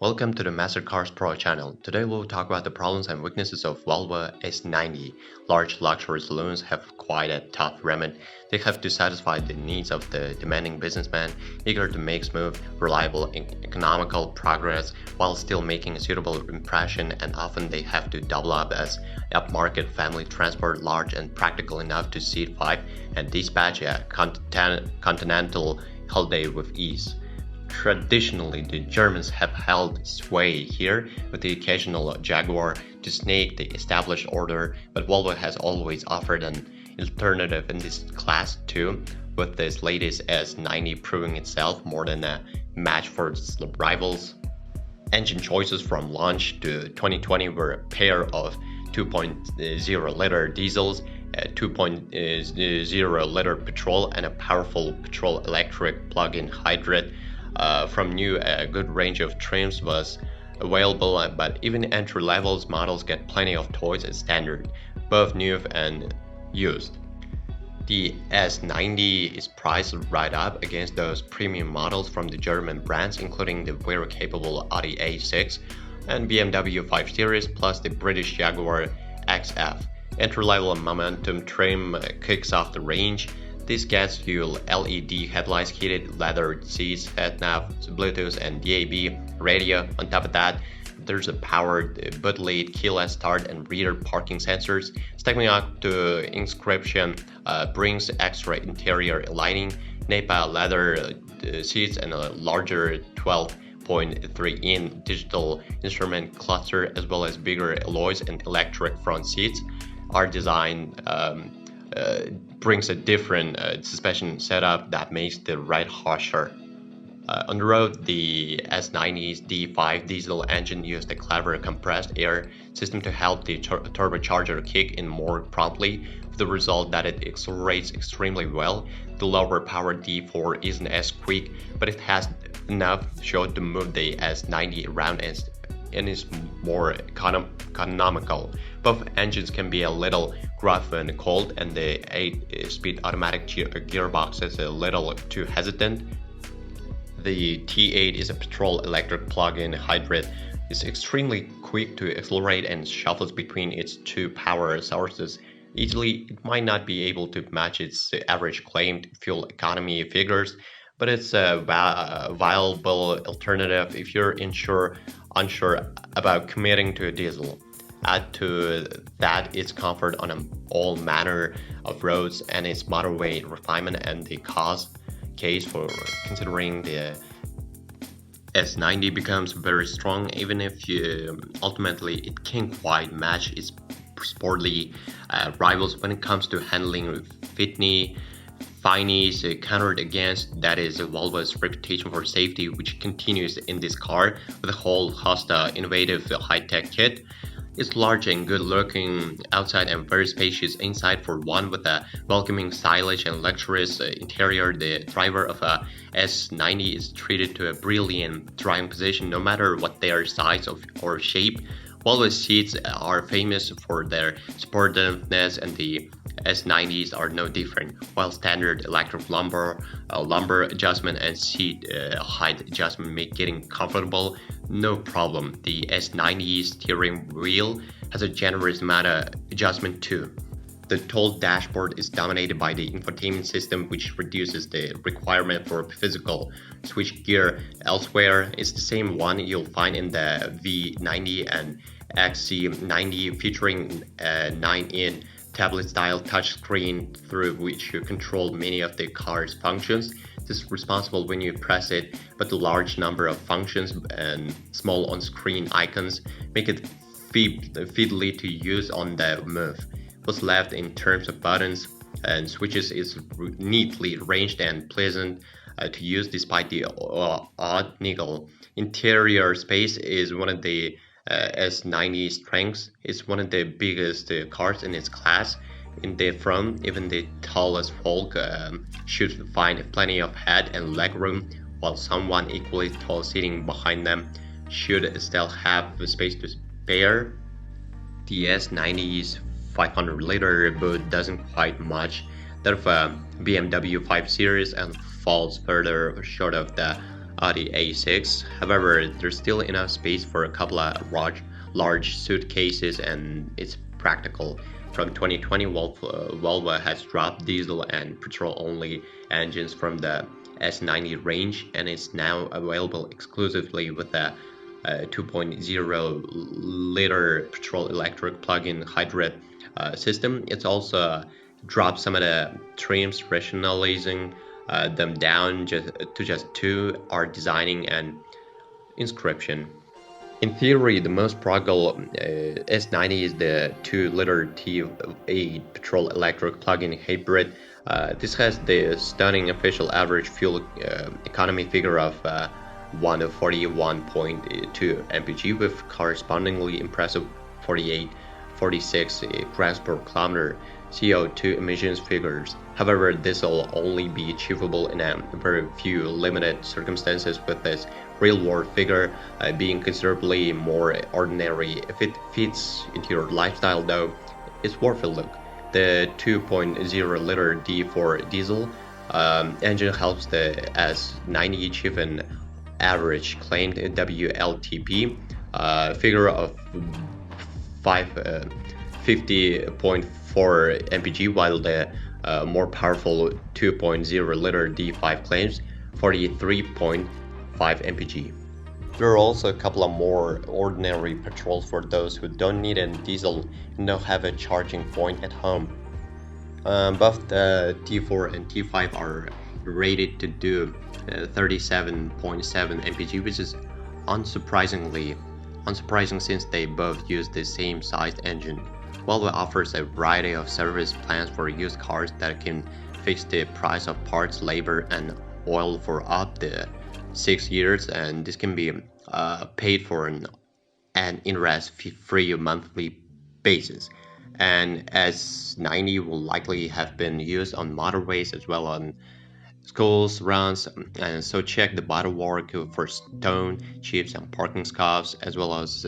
Welcome to the Mastercars Pro channel. Today we'll talk about the problems and weaknesses of Volvo S90. Large luxury saloons have quite a tough remit. They have to satisfy the needs of the demanding businessman, eager to make smooth, reliable, and economical progress while still making a suitable impression, and often they have to double up as upmarket family transport, large and practical enough to seat 5 and dispatch a continental holiday with ease. Traditionally, the Germans have held sway here, with the occasional Jaguar to snake the established order, but Volvo has always offered an alternative in this class too, with this latest S90 proving itself more than a match for its rivals. Engine choices from launch to 2020 were a pair of 2.0-liter diesels, a 2.0-liter petrol, and a powerful petrol-electric plug-in hybrid. From new, a good range of trims was available, but even entry-level models get plenty of toys as standard, both new and used. The S90 is priced right up against those premium models from the German brands, including the very capable Audi A6 and BMW 5 Series, plus the British Jaguar XF. Entry-level Momentum trim kicks off the range. This gets you LED headlights, heated leather seats, head-nav, Bluetooth and DAB radio. On top of that, there's a powered boot lead, keyless start, and rear parking sensors. Stacking up to inscription brings extra interior lighting, NEPA leather seats, and a larger 12.3-inch digital instrument cluster, as well as bigger alloys and electric front seats. Our design brings a different suspension setup that makes the ride harsher. On the road, the S90's D5 diesel engine used a clever compressed air system to help the turbocharger kick in more promptly, with the result that it accelerates extremely well. The lower power D4 isn't as quick, but it has enough show to move the S90 around and is more economical. Both engines can be a little gruff and cold, and the 8-speed automatic gearbox is a little too hesitant. The T8 is a petrol-electric plug-in hybrid. It's extremely quick to accelerate and shuffles between its two power sources easily. It might not be able to match its average claimed fuel economy figures, but it's a viable alternative if you're unsure about committing to a diesel. Add to that its comfort on all manner of roads and its motorway refinement, and the cost case for considering the S90 becomes very strong, even if ultimately it can't quite match its sportly rivals when it comes to handling finesse countered against. That is Volvo's reputation for safety, which continues in this car with a whole host of innovative high-tech kit. It's large and good-looking outside and very spacious inside for one, with a welcoming, stylish, and luxurious interior. The driver of a S90 is treated to a brilliant driving position no matter what their size or shape. Volvo seats are famous for their sportiveness, and the S90s are no different. While standard electric lumbar adjustment and seat height adjustment make getting comfortable no problem, the S90's steering wheel has a generous amount of adjustment too. The tall dashboard is dominated by the infotainment system, which reduces the requirement for physical switch gear elsewhere. It's the same one you'll find in the V90 and XC90, featuring a 9-inch tablet-style touchscreen through which you control many of the car's functions. This is responsible when you press it, but the large number of functions and small on-screen icons make it fiddly to use on the move. What's left in terms of buttons and switches is neatly arranged and pleasant to use despite the odd niggle. Interior space is one of the S90 strengths. It's one of the biggest cars in its class. In the front, even the tallest folk should find plenty of head and leg room, while someone equally tall sitting behind them should still have the space to spare. The S90's 500-liter boot doesn't quite match that of a BMW 5 Series and falls further short of the Audi A6. However, there's still enough space for a couple of large suitcases, and it's practical. From 2020, Volvo has dropped diesel and petrol-only engines from the S90 range, and it's now available exclusively with a 2.0-liter petrol-electric plug-in hybrid system. It's also dropped some of the trims, rationalizing them down to just two, are designing and inscription. In theory, the most practical S90 is the 2-liter T8 petrol-electric plug-in hybrid. This has the stunning official average fuel economy figure of 141.2 mpg with correspondingly impressive 46 grams per kilometer CO2 emissions figures. However, this will only be achievable in a very few limited circumstances, with this real-world figure being considerably more ordinary. If it fits into your lifestyle, though, it's worth a look. The 2.0-liter D4 diesel engine helps the S90 achieve an average claimed WLTP figure of 50.4 mpg, while the more powerful 2.0-liter D5 claims 43.5 mpg. There are also a couple of more ordinary petrols for those who don't need a diesel and don't have a charging point at home. Both the T4 and T5 are rated to do 37.7 mpg, which is unsurprising since they both use the same sized engine. Volvo offers a variety of service plans for used cars that can fix the price of parts, labor, and oil for up to 6 years, and this can be paid for an interest-free monthly basis. And S90 will likely have been used on motorways as well on schools, runs, and so check the bodywork for stone chips and parking scuffs, as well as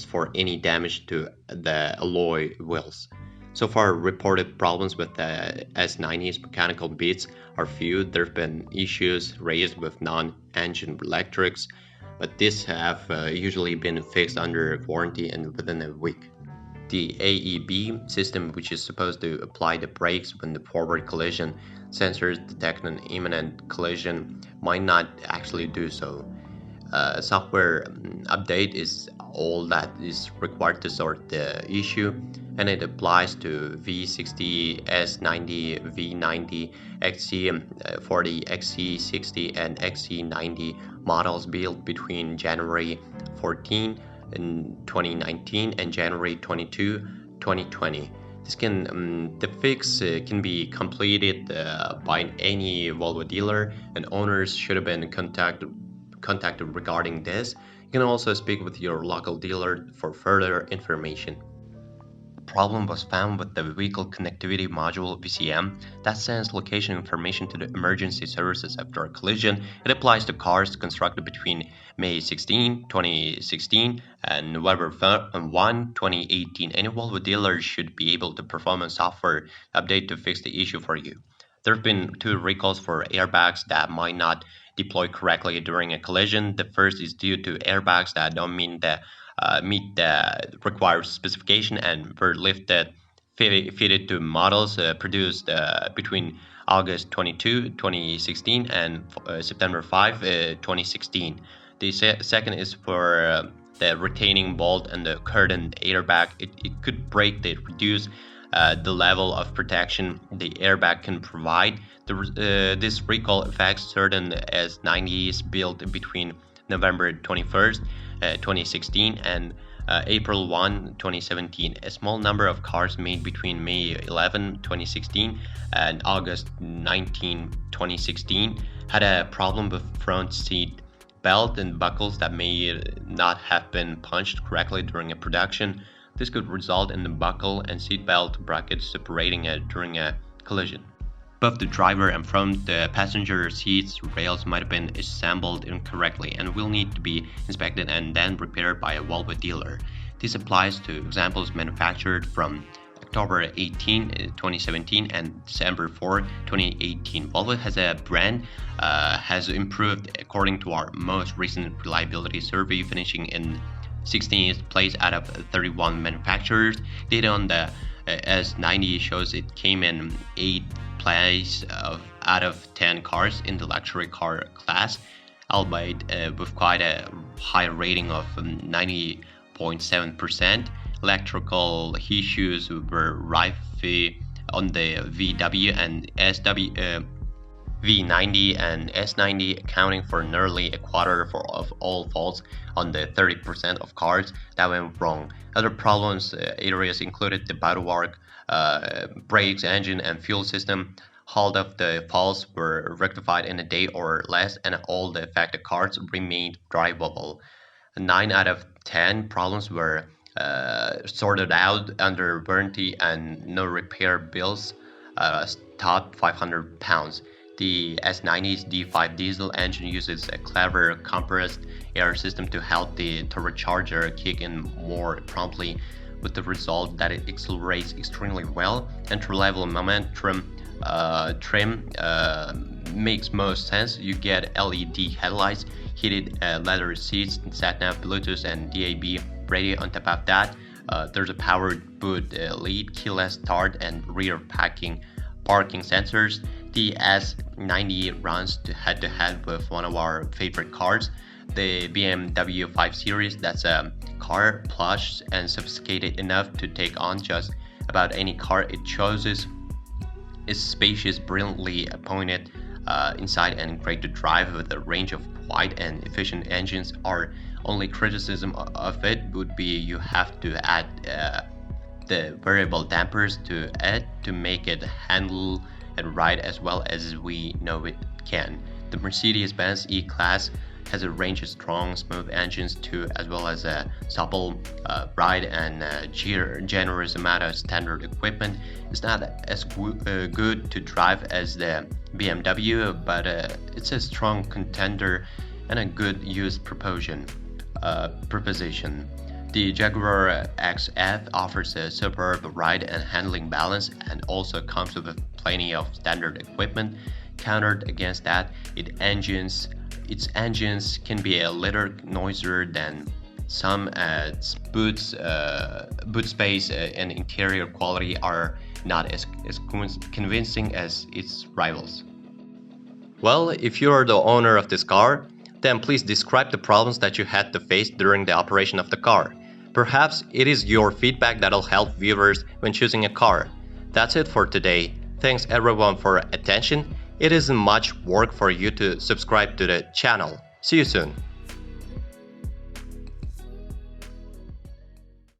for any damage to the alloy wheels. So far, reported problems with the S90's mechanical bits are few. There have been issues raised with non-engine electrics, but these have usually been fixed under warranty and within a week. The AEB system, which is supposed to apply the brakes when the forward collision sensors detect an imminent collision, might not actually do so. Software update is all that is required to sort the issue, and it applies to V60, S90, V90, XC40, XC60, and XC90 models built between January 14 in 2019 and January 22, 2020. The fix can be completed by any Volvo dealer, and owners should have been contacted regarding this. You can also speak with your local dealer for further information. A problem was found with the Vehicle Connectivity Module (VCM) that sends location information to the emergency services after a collision. It applies to cars constructed between May 16, 2016 and November 1, 2018. Any Volvo dealer should be able to perform a software update to fix the issue for you. There have been 2 recalls for airbags that might not deploy correctly during a collision. The first is due to airbags that don't meet the required specification and were fitted to models produced between August 22, 2016 and September 5, 2016. The second is for the retaining bolt and the curtain airbag. It could break the reduce the level of protection the airbag can provide. This recall affects certain S90s built between November 21st, 2016 and April 1, 2017. A small number of cars made between May 11, 2016 and August 19, 2016 had a problem with front seat belt and buckles that may not have been punched correctly during a production. This could result in the buckle and seatbelt brackets separating during a collision. Both the driver and front passenger seats rails might have been assembled incorrectly and will need to be inspected and then repaired by a Volvo dealer. This applies to examples manufactured from October 18, 2017 and December 4, 2018. Volvo as a brand has improved according to our most recent reliability survey, finishing in 16th place out of 31 manufacturers. Data on the S90 shows it came in 8th place out of 10 cars in the luxury car class, albeit with quite a high rating of 90.7%. Electrical issues were rife on the VW and V90 and S90, accounting for nearly a quarter of all faults on the 30% of cars that went wrong. Other problems areas included the bodywork, brakes, engine, and fuel system. All of the faults were rectified in a day or less, and all the affected cars remained drivable. 9 out of 10 problems were sorted out under warranty, and no repair bills topped £500. The S90's D5 diesel engine uses a clever compressed air system to help the turbocharger kick in more promptly, with the result that it accelerates extremely well. Entry-level momentum trim makes most sense. You get LED headlights, heated leather seats, sat-nav, Bluetooth, and DAB radio. On top of that, there's a powered boot lead, keyless start, and rear parking sensors. The S90 runs head-to-head with one of our favorite cars, the BMW 5 Series. That's a car plush and sophisticated enough to take on just about any car it chooses. It's spacious, brilliantly appointed inside, and great to drive with a range of wide and efficient engines. Our only criticism of it would be you have to add the variable dampers to it to make it handle and ride as well as we know it can. The Mercedes-Benz E-Class has a range of strong, smooth engines too, as well as a supple ride and a generous amount of standard equipment. It's not as good to drive as the BMW, but it's a strong contender and a good use proposition. The Jaguar XF offers a superb ride and handling balance, and also comes with plenty of standard equipment. Countered against that, its engines can be a little noisier than some. Boot space and interior quality are not as convincing as its rivals. Well, if you are the owner of this car, then please describe the problems that you had to face during the operation of the car. Perhaps it is your feedback that'll help viewers when choosing a car. That's it for today. Thanks everyone for attention. It isn't much work for you to subscribe to the channel. See you soon.